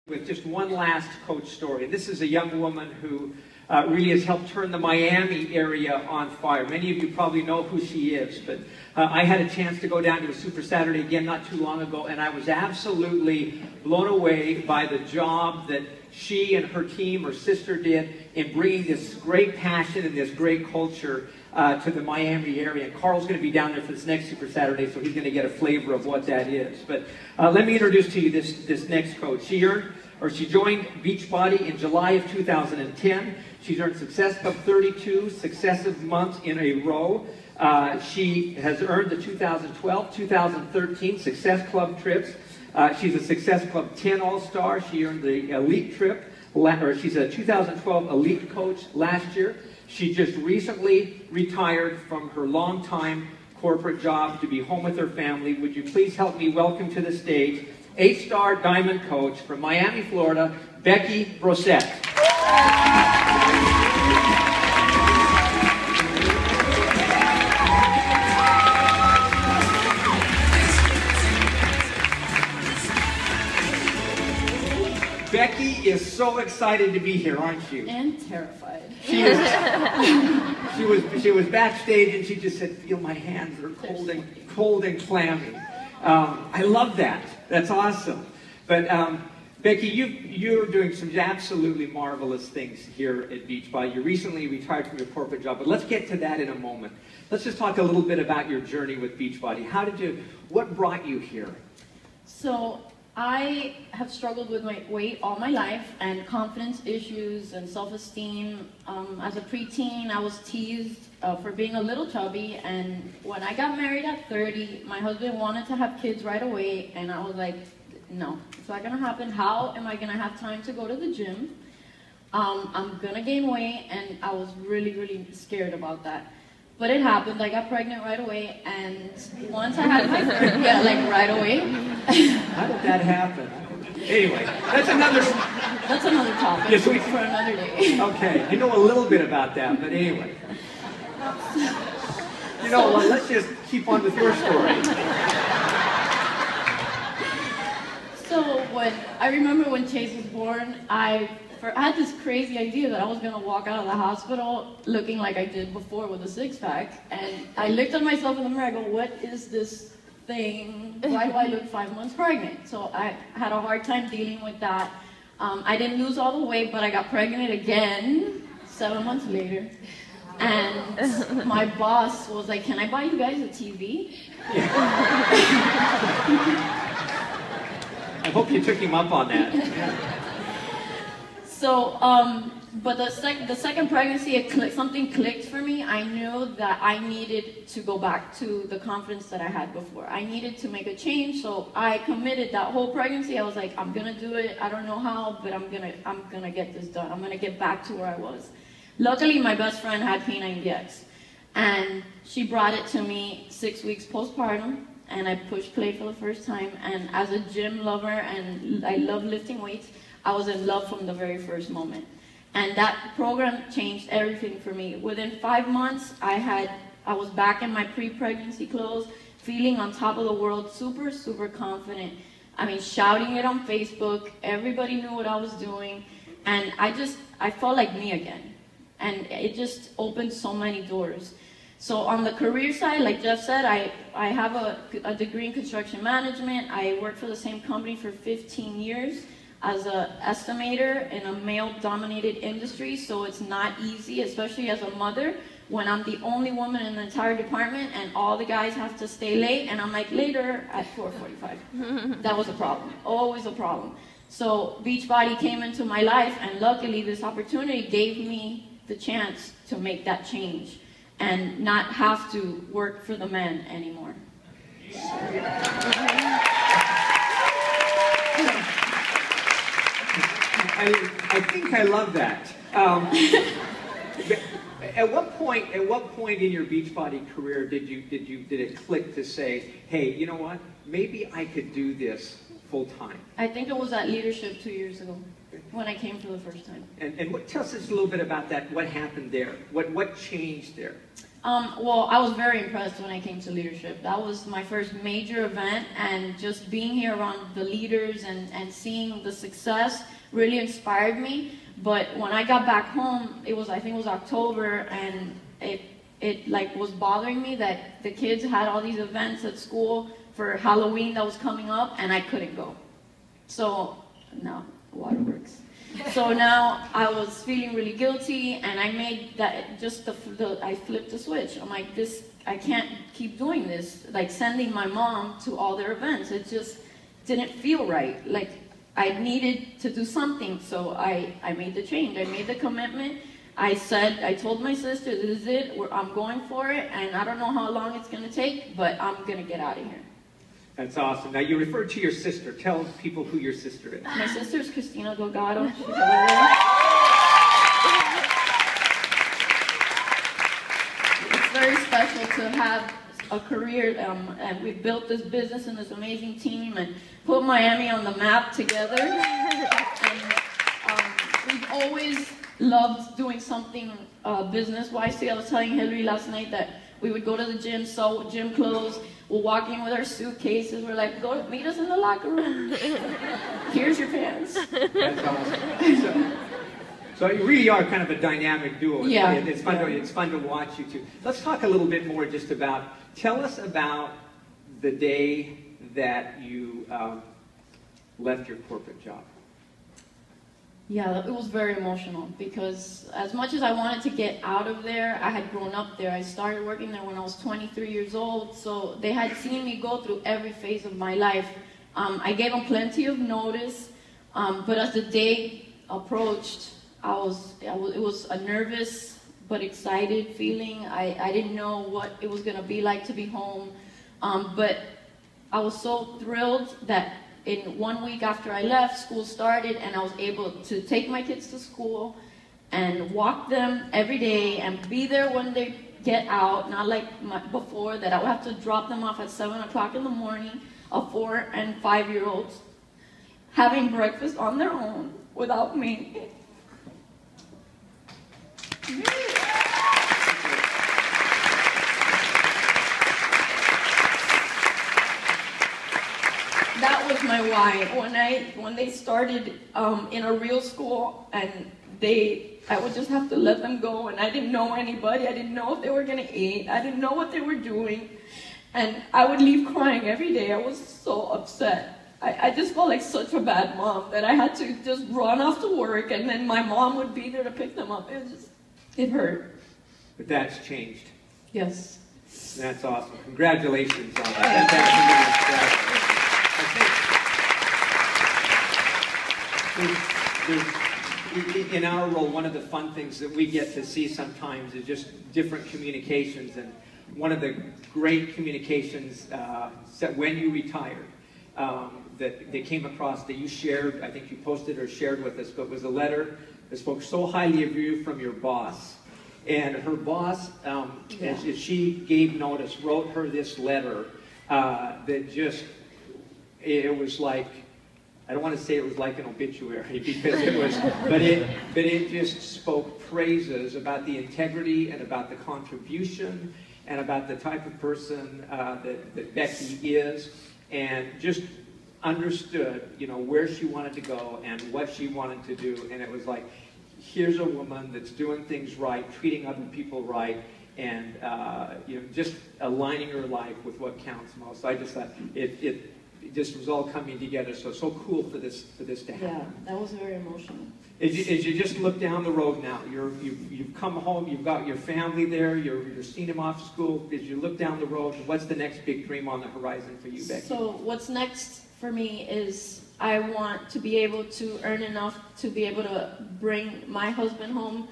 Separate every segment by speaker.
Speaker 1: With just one last coach story. This is a young woman who really has helped turn the Miami area on fire. Many of you probably know who she is, but I had a chance to go down to a Super Saturday again not too long ago, and I was absolutely blown away by the job that she and her team, her sister, did in bringing this great passion and this great culture to the Miami area. And Carl's going to be down there for this next Super Saturday, so he's going to get a flavor of what that is. But let me introduce to you this next coach. She joined Beachbody in July of 2010. She's earned Success Club 32 successive months in a row. She has earned the 2012, 2013 Success Club trips. She's a Success Club 10 All-Star. She earned the Elite trip, or she's a 2012 Elite coach last year. She just recently retired from her long-time corporate job to be home with her family. Would you please help me welcome to the stage 8-star diamond coach from Miami, Florida, Becky Brossett. Becky is so excited to be here, aren't you?
Speaker 2: And terrified.
Speaker 1: She is. She was backstage and she just said, "Feel my hands are cold and clammy." I love that. That's awesome. But Becky, you're doing some absolutely marvelous things here at Beachbody. You recently retired from your corporate job, but let's get to that in a moment. Let's just talk a little bit about your journey with Beachbody. What brought you here?
Speaker 2: So I have struggled with my weight all my life and confidence issues and self-esteem. As a preteen, I was teased for being a little chubby, and when I got married at 30, my husband wanted to have kids right away, and I was like, no, it's not gonna happen. How am I gonna have time to go to the gym? I'm gonna gain weight, and I was really, really scared about that. But it happened. I got pregnant right away, and once I had my first, yeah, like right away.
Speaker 1: How did that happen? Anyway, that's another
Speaker 2: topic.
Speaker 1: Yes,
Speaker 2: for another day.
Speaker 1: Okay, I know a little bit about that, but anyway. You know, well, let's just keep on with your story.
Speaker 2: So I remember when Chase was born, I had this crazy idea that I was going to walk out of the hospital looking like I did before with a six-pack. And I looked at myself in the mirror, I go, what is this thing? Why do I look 5 months pregnant? So I had a hard time dealing with that. I didn't lose all the weight, but I got pregnant again 7 months later. And my boss was like, can I buy you guys a TV?
Speaker 1: I hope you took him up on that.
Speaker 2: So, but the second pregnancy, something clicked for me. I knew that I needed to go back to the confidence that I had before. I needed to make a change, so I committed that whole pregnancy. I was like, I'm gonna do it. I don't know how, but I'm gonna get this done. I'm gonna get back to where I was. Luckily, my best friend had P90X, and she brought it to me 6 weeks postpartum, and I pushed play for the first time. And as a gym lover, and I love lifting weights, I was in love from the very first moment. And that program changed everything for me. Within 5 months, I was back in my pre-pregnancy clothes, feeling on top of the world, super, super confident. I mean, shouting it on Facebook. Everybody knew what I was doing. And I felt like me again. And it just opened so many doors. So on the career side, like Jeff said, I have a degree in construction management. I worked for the same company for 15 years as an estimator in a male-dominated industry, so it's not easy, especially as a mother, when I'm the only woman in the entire department and all the guys have to stay late, and I'm like, later at 4:45. That was a problem, always a problem. So Beachbody came into my life, and luckily this opportunity gave me the chance to make that change and not have to work for the men anymore.
Speaker 1: I think I love that. At what point in your Beachbody career did it click to say, hey, you know what? Maybe I could do this full time?
Speaker 2: I think it was at leadership 2 years ago when I came for the first time.
Speaker 1: And tell us just a little bit about that. What happened there? What changed there?
Speaker 2: Well, I was very impressed when I came to leadership. That was my first major event, and just being here around the leaders and seeing the success really inspired me. But when I got back home, I think it was October, and it like was bothering me that the kids had all these events at school for Halloween that was coming up, and I couldn't go. So no, waterworks. So now I was feeling really guilty, and I made that I flipped the switch. I'm like, I can't keep doing this, like sending my mom to all their events. It just didn't feel right. Like I needed to do something, so I made the change. I made the commitment. I told my sister, this is it, I'm going for it, and I don't know how long it's going to take, but I'm going to get out of here.
Speaker 1: That's awesome. Now, you referred to your sister. Tell people who your sister is.
Speaker 2: My sister is Christina Delgado. She's over there. It's very special to have a career, and we've built this business and this amazing team and put Miami on the map together. And we've always loved doing something business-wise. See, I was telling Hillary last night that we would go to the gym, sew gym clothes. We'll walk in with our suitcases. We're like, go meet us in the locker room. Here's your pants.
Speaker 1: That's awesome. So you really are kind of a dynamic duo.
Speaker 2: Yeah.
Speaker 1: It's fun to watch you two. Let's talk a little bit more just about, tell us about the day that you left your corporate job.
Speaker 2: Yeah, it was very emotional because as much as I wanted to get out of there, I had grown up there. I started working there when I was 23 years old, so they had seen me go through every phase of my life. I gave them plenty of notice, but as the day approached, it was a nervous but excited feeling. I didn't know what it was going to be like to be home, but I was so thrilled that in 1 week after I left, school started, and I was able to take my kids to school and walk them every day and be there when they get out, not like before that I would have to drop them off at 7 o'clock in the morning, of 4 and 5-year-olds having breakfast on their own without me. That was my why. When they started in a real school, and I would just have to let them go, and I didn't know anybody. I didn't know if they were gonna eat. I didn't know what they were doing, and I would leave crying every day. I was so upset. I just felt like such a bad mom that I had to just run off to work, and then my mom would be there to pick them up. It hurt.
Speaker 1: But that's changed.
Speaker 2: Yes.
Speaker 1: That's awesome. Congratulations on that. In our role, one of the fun things that we get to see sometimes is just different communications, and one of the great communications that when you retired that they came across that you shared, I think you posted or shared with us, but was a letter that spoke so highly of you from your boss. And her boss, as she gave notice, wrote her this letter that just, it was like, I don't want to say it was like an obituary because it was, but it just spoke praises about the integrity and about the contribution and about the type of person that Becky is, and just understood, where she wanted to go and what she wanted to do. And it was like, here's a woman that's doing things right, treating other people right, and just aligning her life with what counts most. So I just thought it just was all coming together. So cool for this to happen.
Speaker 2: Yeah, that was very emotional.
Speaker 1: As you just look down the road now, you've come home, you've got your family there, you're seeing them off school. As you look down the road, what's the next big dream on the horizon for you, Becky?
Speaker 2: So what's next for me is I want to be able to earn enough to be able to bring my husband home.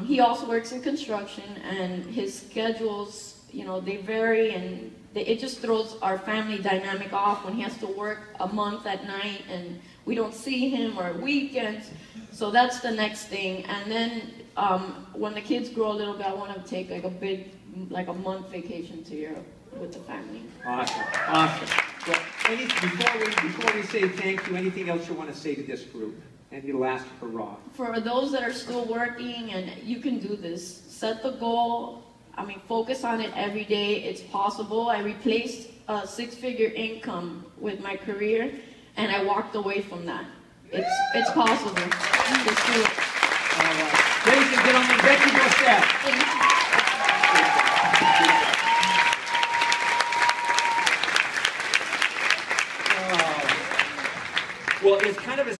Speaker 2: He also works in construction, and his schedules, they vary, and it just throws our family dynamic off when he has to work a month at night and we don't see him, or weekends. So that's the next thing. And then when the kids grow a little bit, I want to take like a month vacation to Europe with the family.
Speaker 1: Awesome, awesome. Well, before we say thank you, anything else you want to say to this group? Any last hurrah?
Speaker 2: For those that are still working, and you can do this, set the goal. I mean, focus on it every day. It's possible. I replaced a 6-figure income with my career, and I walked away from that. It's possible. Just do it.
Speaker 1: All right. Ladies and gentlemen, Becky Brossett.
Speaker 2: Thank you.
Speaker 1: Well, it's kind of a